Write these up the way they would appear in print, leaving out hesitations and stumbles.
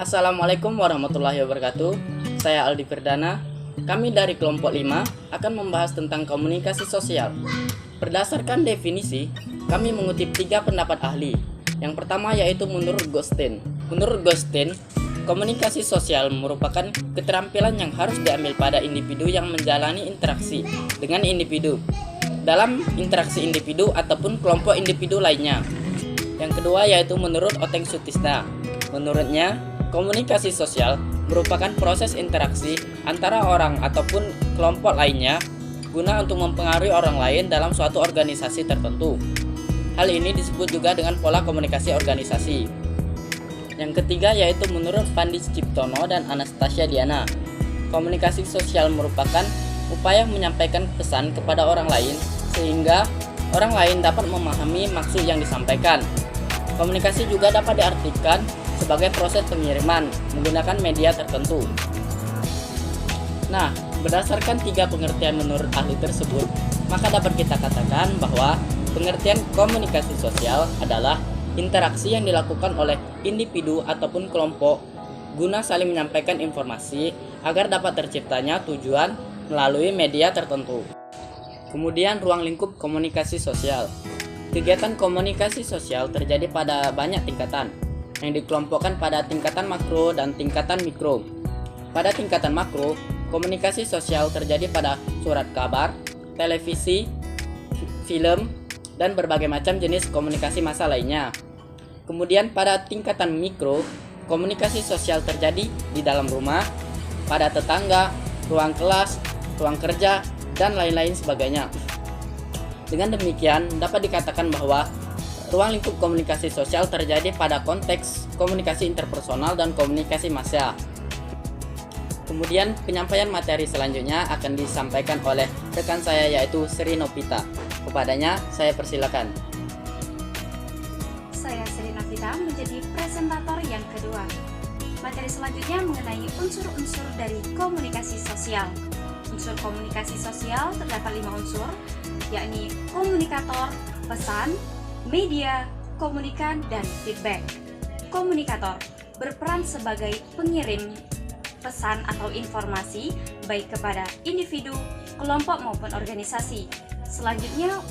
Assalamualaikum warahmatullahi wabarakatuh. Saya Aldi Firdana. Kami dari kelompok 5 akan membahas tentang komunikasi sosial. Berdasarkan definisi, kami mengutip 3 pendapat ahli. Yang pertama yaitu menurut Gostein. Menurut Gostein, komunikasi sosial merupakan keterampilan yang harus diambil pada individu yang menjalani interaksi dengan individu, dalam interaksi individu ataupun kelompok individu lainnya. Yang kedua yaitu menurut Oteng Sutisna. Menurutnya, komunikasi sosial merupakan proses interaksi antara orang ataupun kelompok lainnya guna untuk mempengaruhi orang lain dalam suatu organisasi tertentu. Hal ini disebut juga dengan pola komunikasi organisasi. Yang ketiga yaitu menurut Fandi Ciptono dan Anastasia Diana. Komunikasi sosial merupakan upaya menyampaikan pesan kepada orang lain sehingga orang lain dapat memahami maksud yang disampaikan. Komunikasi juga dapat diartikan sebagai proses pengiriman menggunakan media tertentu. Nah, berdasarkan 3 pengertian menurut ahli tersebut, maka dapat kita katakan bahwa pengertian komunikasi sosial adalah interaksi yang dilakukan oleh individu ataupun kelompok guna saling menyampaikan informasi agar dapat terciptanya tujuan melalui media tertentu. Kemudian ruang lingkup komunikasi sosial. Kegiatan komunikasi sosial terjadi pada banyak tingkatan, yang dikelompokkan pada tingkatan makro dan tingkatan mikro. Pada tingkatan makro, komunikasi sosial terjadi pada surat kabar, televisi, film, dan berbagai macam jenis komunikasi massa lainnya. Kemudian pada tingkatan mikro, komunikasi sosial terjadi di dalam rumah, pada tetangga, ruang kelas, ruang kerja, dan lain-lain sebagainya. Dengan demikian, dapat dikatakan bahwa ruang lingkup komunikasi sosial terjadi pada konteks komunikasi interpersonal dan komunikasi massa. Kemudian penyampaian materi selanjutnya akan disampaikan oleh rekan saya yaitu Sri Novita. Kepadanya saya persilakan. Saya Sri Novita menjadi presentator yang kedua. Materi selanjutnya mengenai unsur-unsur dari komunikasi sosial. Unsur komunikasi sosial terdapat 5 unsur, yakni komunikator, pesan, media, komunikan, dan feedback. Komunikator berperan sebagai pengirim pesan atau informasi baik kepada individu, kelompok maupun organisasi. Selanjutnya,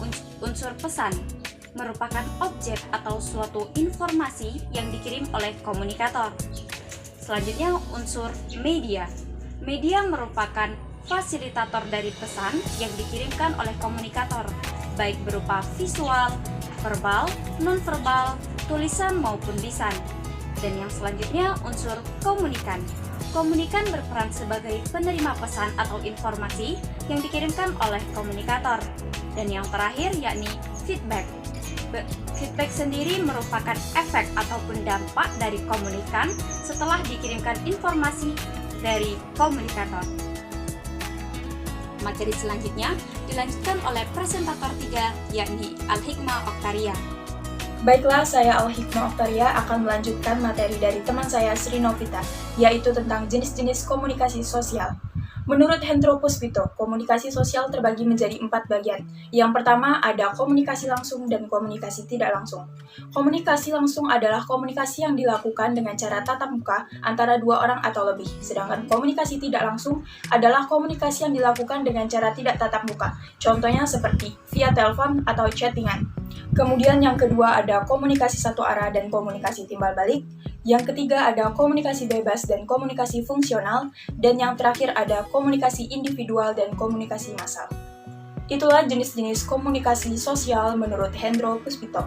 unsur pesan merupakan objek atau suatu informasi yang dikirim oleh komunikator. Selanjutnya, unsur media. Media merupakan fasilitator dari pesan yang dikirimkan oleh komunikator, baik berupa visual, verbal, nonverbal, tulisan maupun lisan. Dan yang selanjutnya unsur komunikan. Komunikan berperan sebagai penerima pesan atau informasi yang dikirimkan oleh komunikator. Dan yang terakhir yakni feedback. Feedback sendiri merupakan efek ataupun dampak dari komunikan setelah dikirimkan informasi dari komunikator. Materi selanjutnya dilanjutkan oleh presentator 3 yakni Al-Hikmah Oktaria. Baiklah, saya Al-Hikmah Oktaria akan melanjutkan materi dari teman saya Sri Novita, yaitu tentang jenis-jenis komunikasi sosial. Menurut Hendro Puspito, komunikasi sosial terbagi menjadi 4 bagian. Yang pertama ada komunikasi langsung dan komunikasi tidak langsung. Komunikasi langsung adalah komunikasi yang dilakukan dengan cara tatap muka antara 2 orang atau lebih. Sedangkan komunikasi tidak langsung adalah komunikasi yang dilakukan dengan cara tidak tatap muka. Contohnya seperti via telepon atau chattingan. Kemudian yang kedua ada komunikasi satu arah dan komunikasi timbal balik. Yang ketiga ada komunikasi bebas dan komunikasi fungsional. Dan yang terakhir ada komunikasi individual dan komunikasi massal. Itulah jenis-jenis komunikasi sosial menurut Hendro Puspito.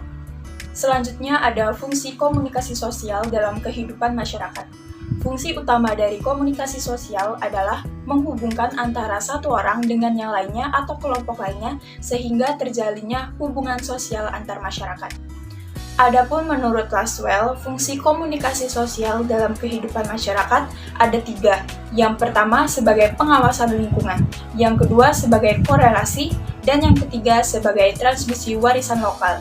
Selanjutnya ada fungsi komunikasi sosial dalam kehidupan masyarakat. Fungsi utama dari komunikasi sosial adalah menghubungkan antara satu orang dengan yang lainnya atau kelompok lainnya sehingga terjalinnya hubungan sosial antar masyarakat. Adapun menurut Laswell, fungsi komunikasi sosial dalam kehidupan masyarakat ada 3. Yang pertama sebagai pengawasan lingkungan, yang kedua sebagai korelasi, dan yang ketiga sebagai transmisi warisan lokal.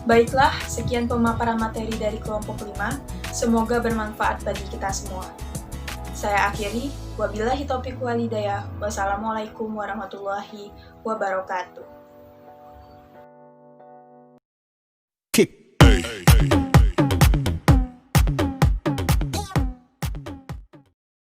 Baiklah, sekian pemaparan materi dari kelompok 5. Semoga bermanfaat bagi kita semua. Saya akhiri, wabillahi taufiq wal hidayah. Wassalamualaikum warahmatullahi wabarakatuh.